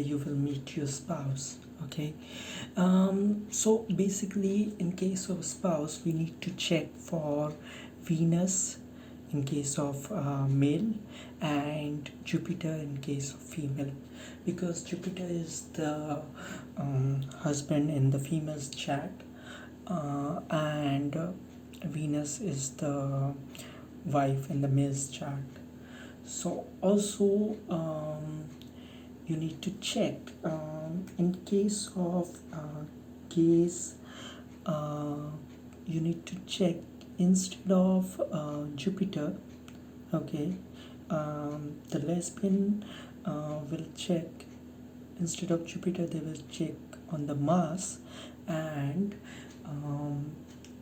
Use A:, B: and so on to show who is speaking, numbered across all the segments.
A: you will meet your spouse. Okay, so basically in case of spouse we need to check for Venus in case of male and Jupiter in case of female, because Jupiter is the husband in the female's chart, and Venus is the wife in the male's chart. So also you need to check in case of case you need to check instead of Jupiter. Okay, the lesbian will check instead of Jupiter, they will check on the Mars, and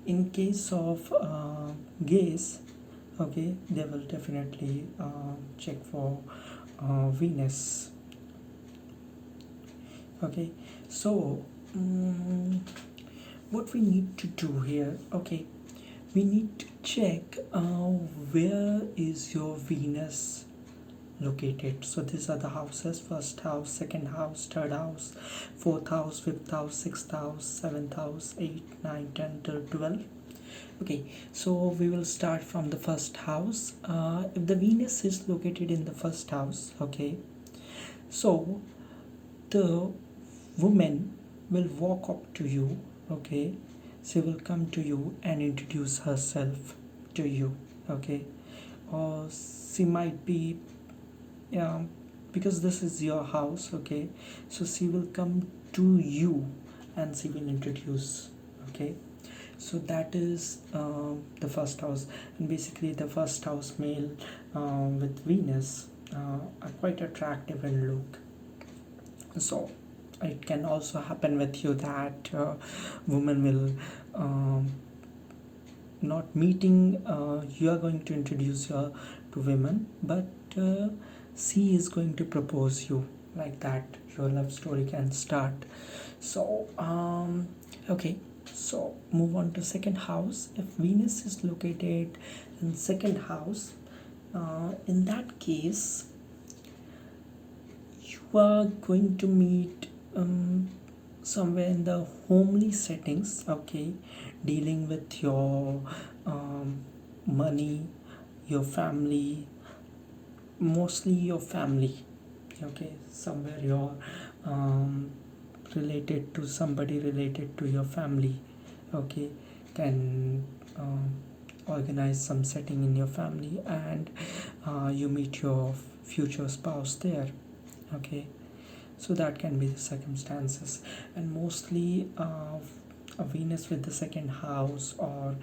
A: in case of gays, okay, they will definitely check for Venus. Okay, so what we need to do here, okay, we need to check where is your Venus located. So these are the houses: first house, second house, third house, fourth house, fifth house, sixth house, seventh house, 8, 9, 10 till 12. Okay, so we will start from the first house. If the Venus is located in the first house, okay, so the woman will walk up to you. Okay, she will come to you and introduce herself to you. Okay, or she might be because this is your house. Okay, so she will come to you and she will introduce. Okay, so that is the first house, and basically the first house male with Venus are quite attractive in look. So it can also happen with you that woman will not meeting, you are going to introduce her to women, but she is going to propose you. Like that your love story can start. So okay, so move on to second house. If Venus is located in second house, in that case you are going to meet somewhere in the homely settings. Okay, dealing with your money, your family, mostly your family. Okay, somewhere you're related to somebody related to your family. Okay, can organize some setting in your family, and you meet your future spouse there. Okay, so that can be the circumstances, and mostly a Venus with the second house or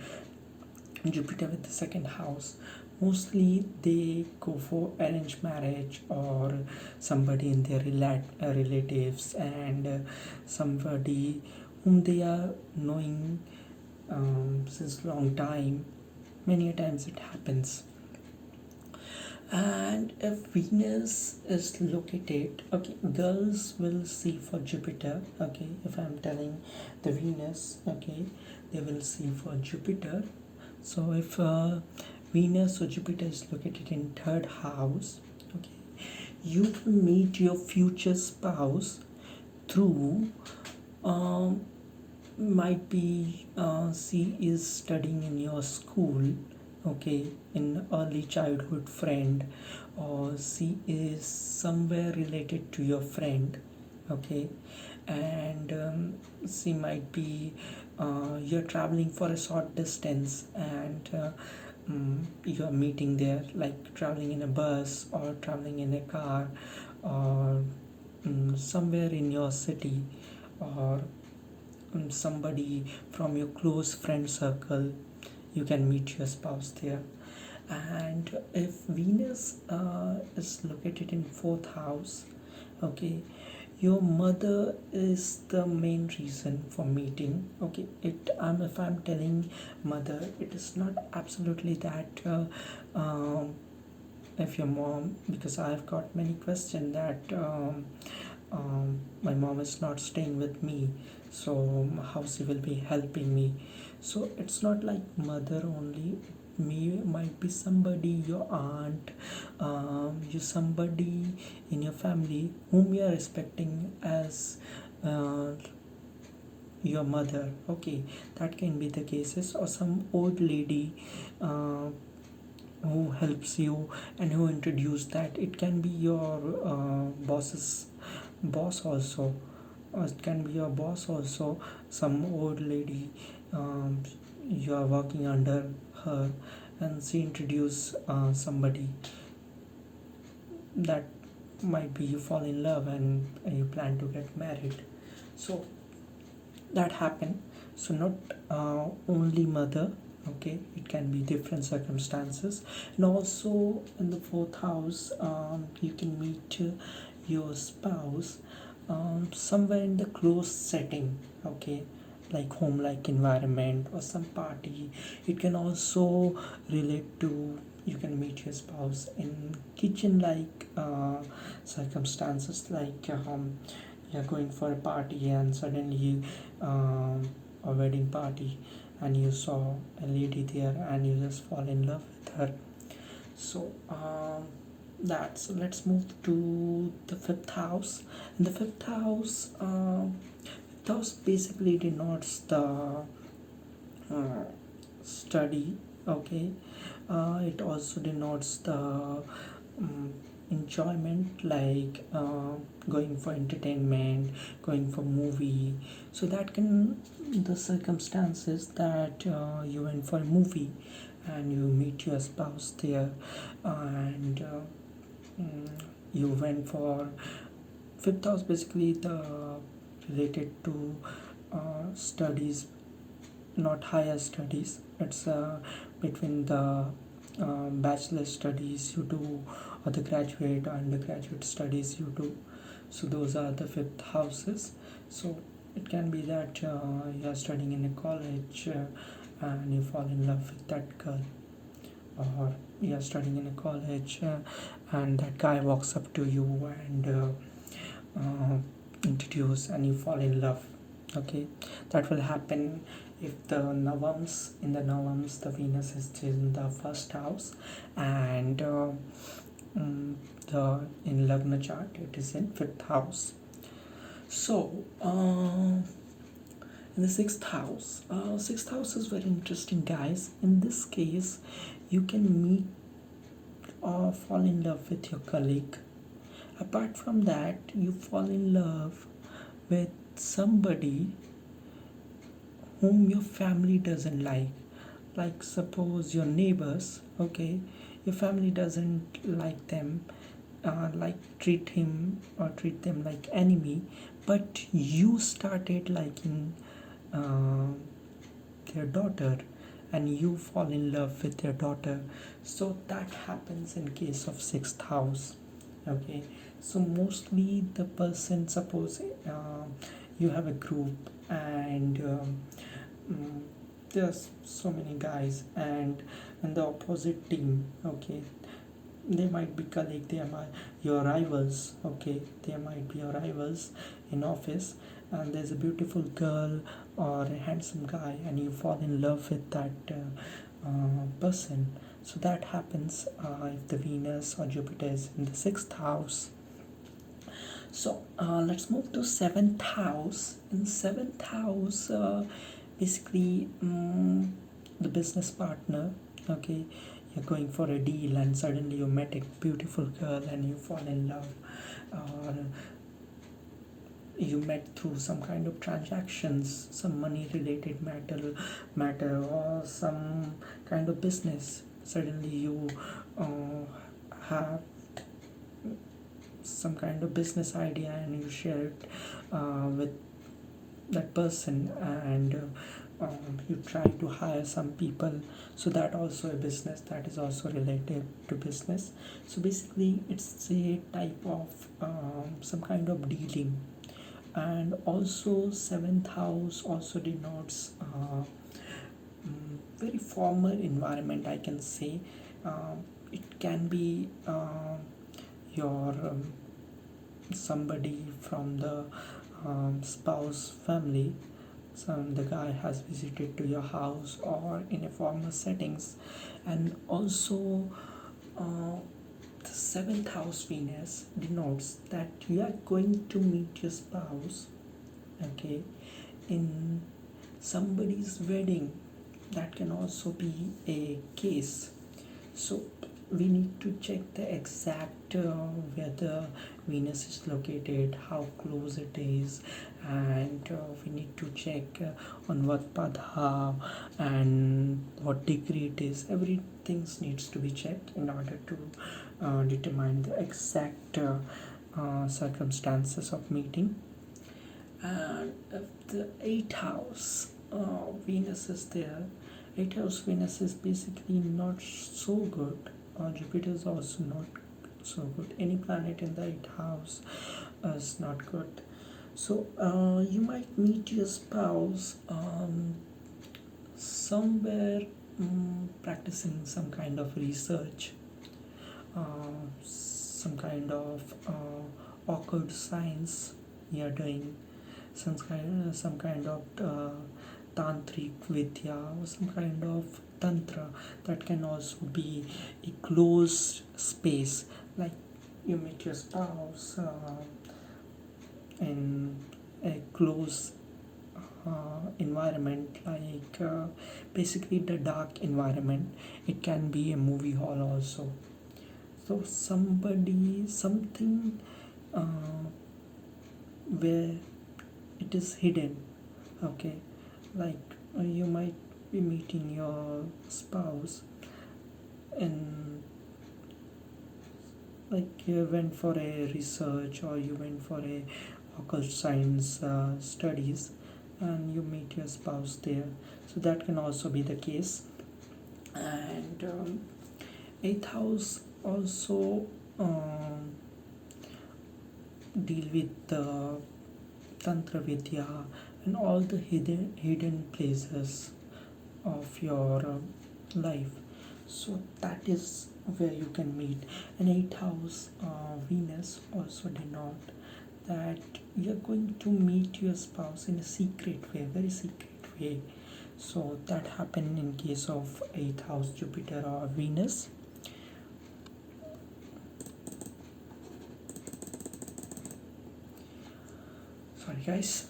A: Jupiter with the second house, mostly they go for arranged marriage or somebody in their relatives, and somebody whom they are knowing since long time. Many a times it happens. And if Venus is located, okay, girls will see for Jupiter. Okay, if I'm telling the Venus, okay, they will see for Jupiter. So if Venus or Jupiter is located in third house, okay, you will meet your future spouse through might be she is studying in your school. Okay, in early childhood friend, or she is somewhere related to your friend. Okay, and she might be you're traveling for a short distance, and you are meeting there, like traveling in a bus or traveling in a car, or somewhere in your city, or somebody from your close friend circle, you can meet your spouse there. And if Venus is located in fourth house, okay, your mother is the main reason for meeting. Okay, if I'm telling mother, it is not absolutely that if your mom, because I've got many questions that my mom is not staying with me, so how she will be helping me. So it's not like mother only, might be somebody, your aunt, you somebody in your family whom you are respecting as uh, your mother. Okay, that can be the cases, or some old lady uh, who helps you and who introduced that. It can be your boss's boss also, or it can be your boss also, some old lady, um, you are working under her, and she introduce somebody that might be you fall in love and you plan to get married. So that happen. So not only mother, okay, it can be different circumstances. And also in the fourth house, you can meet your spouse somewhere in the close setting, okay, like home like environment or some party. It can also relate to, you can meet your spouse in kitchen like circumstances, like you're going for a party and suddenly a wedding party, and you saw a lady there and you just fall in love with her. So that's, let's move to the fifth house. In the fifth house basically denotes the study, okay. It also denotes the enjoyment, like going for entertainment, going for movie. So that can, the circumstances that you went for a movie and you meet your spouse there, and mm, you went for fifth house, basically the related to studies, not higher studies. It's between the bachelor studies you do, or the graduate or undergraduate studies you do. So those are the fifth houses. So it can be that you are studying in a college and you fall in love with that girl, or you are studying in a college and that guy walks up to you and uh, introduce and you fall in love. Okay, that will happen if the Navams, in the Navams the Venus is in the first house, and the in Lagna chart it is in fifth house. So in the sixth house is very interesting, guys. In this case, you can meet or fall in love with your colleague. Apart from that, you fall in love with somebody whom your family doesn't like suppose your neighbors, okay, your family doesn't like them, like treat him or treat them like enemy, but you started liking uh, their daughter and you fall in love with their daughter. So that happens in case of sixth house, okay. So mostly the person, suppose you have a group and mm, there's so many guys, and in the opposite team, okay, they might be colleague, they might your rivals, okay, they might be your rivals in office, and there's a beautiful girl or a handsome guy and you fall in love with that person. So that happens if the Venus or Jupiter is in the sixth house. So let's move to seventh house. In seventh house, basically the business partner, okay, you're going for a deal and suddenly you met a beautiful girl and you fall in love, or you met through some kind of transactions, some money related matter, or some kind of business. Suddenly you have some kind of business idea and you share it with that person, and you try to hire some people. So that also a business, that is also related to business. So basically it's a type of some kind of dealing. And also seventh house also denotes very formal environment, I can say. It can be your somebody from the spouse family, the guy has visited to your house or in a formal settings. And also the seventh house Venus denotes that you are going to meet your spouse, okay, in somebody's wedding. That can also be a case. So we need to check the exact where the Venus is located, how close it is, and we need to check on what padha and what degree it is. Everything needs to be checked in order to determine the exact circumstances of meeting. And if the eighth house Venus is there, eighth house Venus is basically not so good. Jupiter is also not so good. Any planet in the eighth house is not good. So you might meet your spouse somewhere practicing some kind of research, some kind of occult science you're doing, some kind of tantric vidya or some kind of tantra. That can also be a closed space, like you meet your spouse in a closed environment, like basically the dark environment. It can be a movie hall also. So something where it is hidden, okay, like you might be meeting your spouse and like you went for a research or you went for a occult science studies, and you meet your spouse there. So that can also be the case. And eighth house also deal with the tantra vidya and all the hidden places of your life. So that is where you can meet. An eighth house Venus also denote that you're going to meet your spouse in a secret way, very secret way. So that happened in case of eighth house Jupiter or Venus. Sorry guys.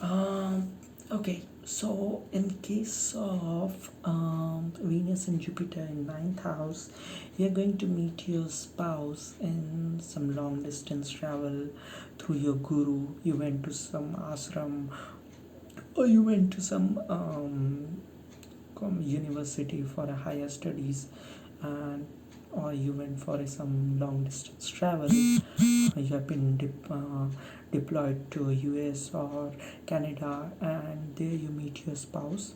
A: Okay, so in case of Venus and Jupiter in ninth house, you're going to meet your spouse in some long distance travel through your guru. You went to some ashram or you went to some university for a higher studies, and or you went for some long distance travel. You have been deployed to US or Canada, and there you meet your spouse.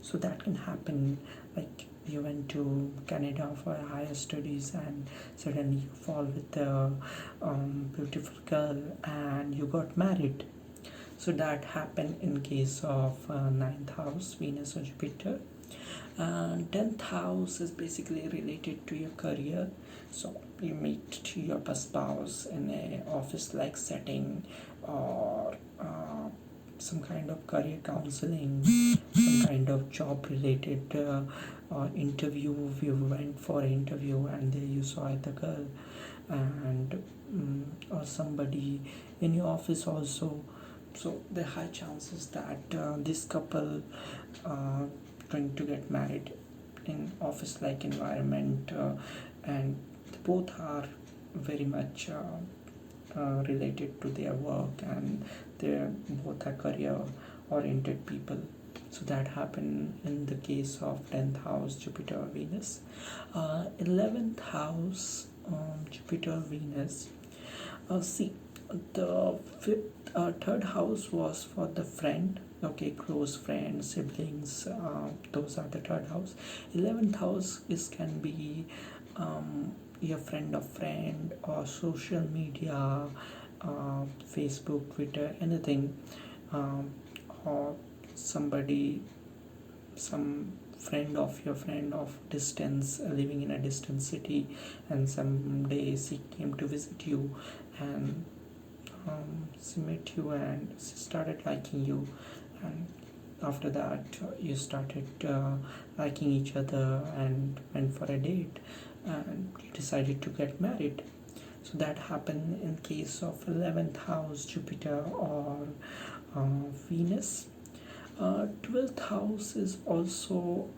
A: So that can happen, like you went to Canada for higher studies and suddenly you fall with a beautiful girl and you got married. So that happened in case of ninth house Venus or Jupiter. 10th house is basically related to your career. So you meet your spouse in a office like setting, or some kind of career counseling, some kind of job related interview. You went for an interview and there you saw the girl, and or somebody in your office also. So there are high chances that this couple going to get married in office like environment, and both are very much related to their work, and they both are career oriented people. So that happened in the case of 10th house Jupiter Venus. 11th house Jupiter Venus. See, the third house was for the friend, okay, close friends, siblings, those are the third house. 11th house is can be your friend of friend or social media, Facebook, Twitter, anything, or somebody, some friend of your friend of distance, living in a distant city, and some days he came to visit you, and she met you and she started liking you, and after that you started liking each other and went for a date and you decided to get married. So that happened in case of 11th house Jupiter or Venus. 12th house is also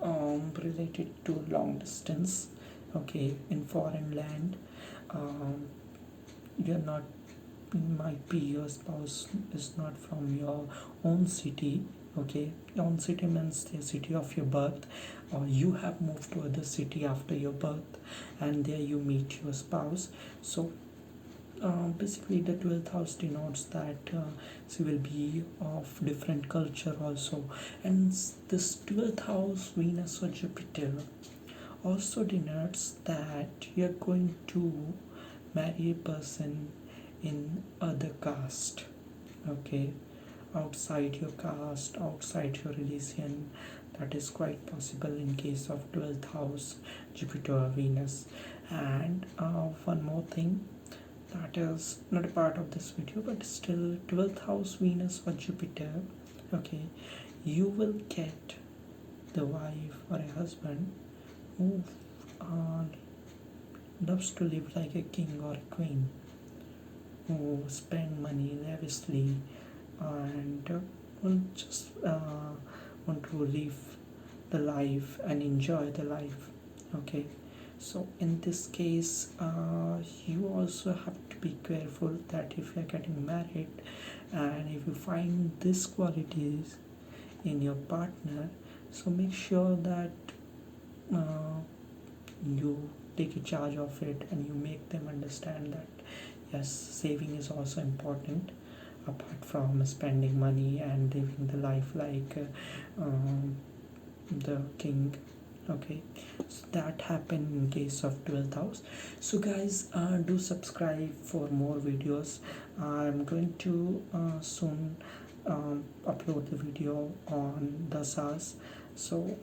A: related to long distance. Okay, in foreign land, um, you're not, might be your spouse is not from your own city. Okay, your own city means the city of your birth, or you have moved to other city after your birth and there you meet your spouse. So basically the 12th house denotes that she will be of different culture also, and this 12th house Venus or Jupiter also denotes that you're going to marry a person in other caste. Okay, outside your caste, outside your religion. That is quite possible in case of 12th house Jupiter or Venus. And one more thing, that is not a part of this video but still, 12th house Venus or Jupiter, okay, you will get the wife or a husband who uh, loves to live like a king or a queen, who spend money lavishly and will just want to live the life and enjoy the life. Okay, so in this case you also have to be careful that if you're getting married and if you find these qualities in your partner, so make sure that uh, you take a charge of it and you make them understand that yes, saving is also important apart from spending money and living the life like the king. Okay, so that happened in case of 12th house. So guys, do subscribe for more videos. I'm going to soon upload the video on the SAS. So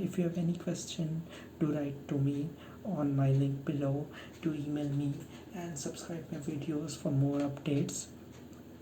A: if you have any question, do write to me on my link below, to email me and subscribe my videos for more updates.